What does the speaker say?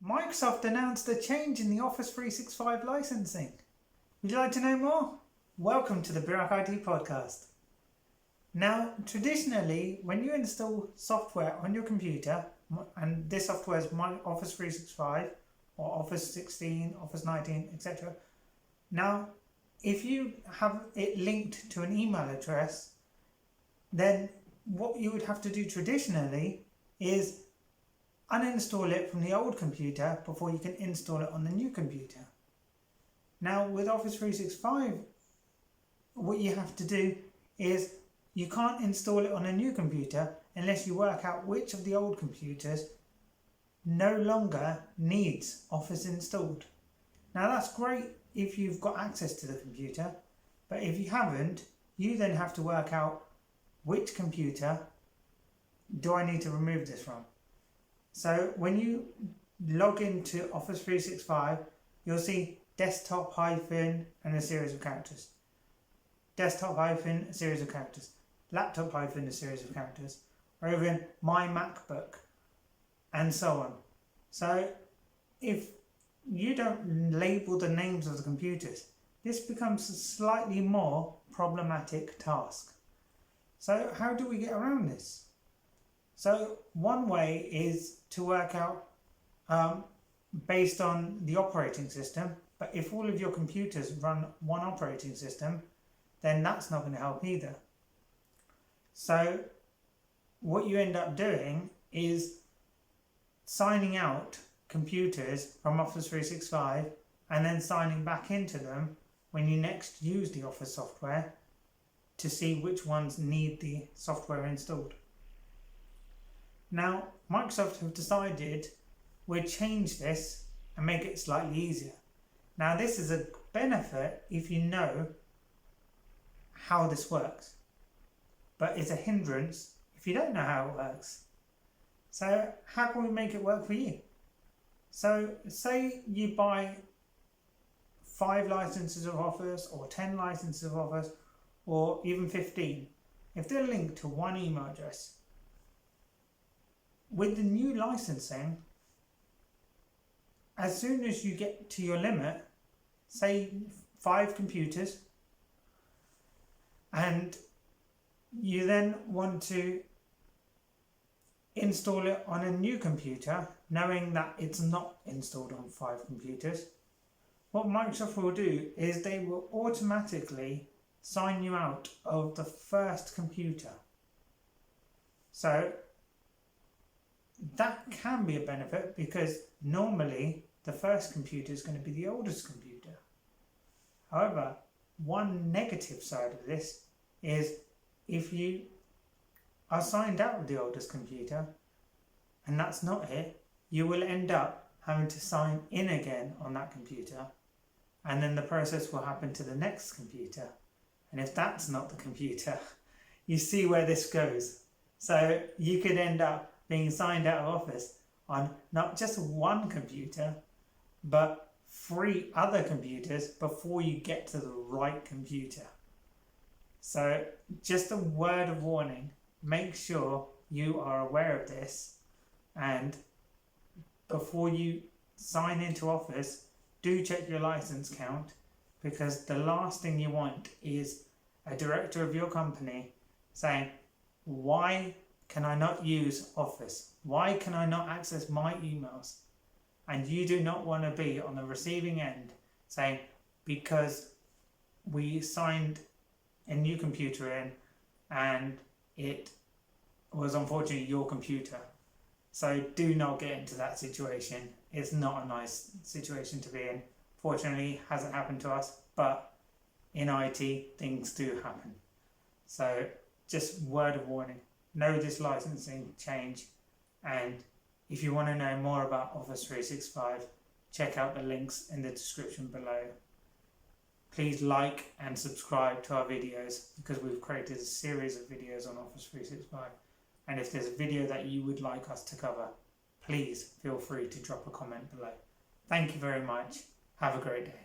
Microsoft announced a change in the Office 365 licensing. Would you like to know more? Welcome to the Birac IT podcast. Now, traditionally, when you install software on your computer, and this software is Office 365 or Office 16, Office 19, etc. Now, if you have it linked to an email address, then what you would have to do traditionally is uninstall it from the old computer before you can install it on the new computer. Now with Office 365, what you have to do is you can't install it on a new computer unless you work out which of the old computers no longer needs Office installed. Now that's great if you've got access to the computer, but if you haven't, you then have to work out which computer do I need to remove this from. So when you log into Office 365, you'll see desktop hyphen and a series of characters. Desktop hyphen, a series of characters. Laptop hyphen, a series of characters. Or even my MacBook, and so on. So if you don't label the names of the computers, this becomes a slightly more problematic task. So how do we get around this? So one way is to work out based on the operating system, but if all of your computers run one operating system, then that's not going to help either. So what you end up doing is signing out computers from Office 365 and then signing back into them when you next use the Office software to see which ones need the software installed. Now, Microsoft have decided we'll change this and make it slightly easier. Now, this is a benefit if you know how this works, but it's a hindrance if you don't know how it works. So, how can we make it work for you? So, say you buy 5 licenses of Office or 10 licenses of Office or even 15. If they're linked to one email address, with the new licensing, as soon as you get to your limit, say 5 computers, and you then want to install it on a new computer, knowing that it's not installed on 5 computers, what Microsoft will do is they will automatically sign you out of the first computer. So that can be a benefit because normally the first computer is going to be the oldest computer. However, one negative side of this is if you are signed out of the oldest computer and that's not it, you will end up having to sign in again on that computer, and then the process will happen to the next computer. And if that's not the computer, you see where this goes. So you could end up being signed out of Office on not just one computer, but 3 other computers before you get to the right computer. So just a word of warning, make sure you are aware of this, and before you sign into Office, do check your license count, because the last thing you want is a director of your company saying, why can I not use Office? Why can I not access my emails? And you do not want to be on the receiving end saying, because we signed a new computer in and it was unfortunately your computer. So do not get into that situation. It's not a nice situation to be in. Fortunately, it hasn't happened to us, but in IT, things do happen. So just word of warning. Know this licensing change, and if you want to know more about Office 365, check out the links in the description below. Please like and subscribe to our videos because we've created a series of videos on Office 365, and if there's a video that you would like us to cover, please feel free to drop a comment below. Thank you very much. Have a great day.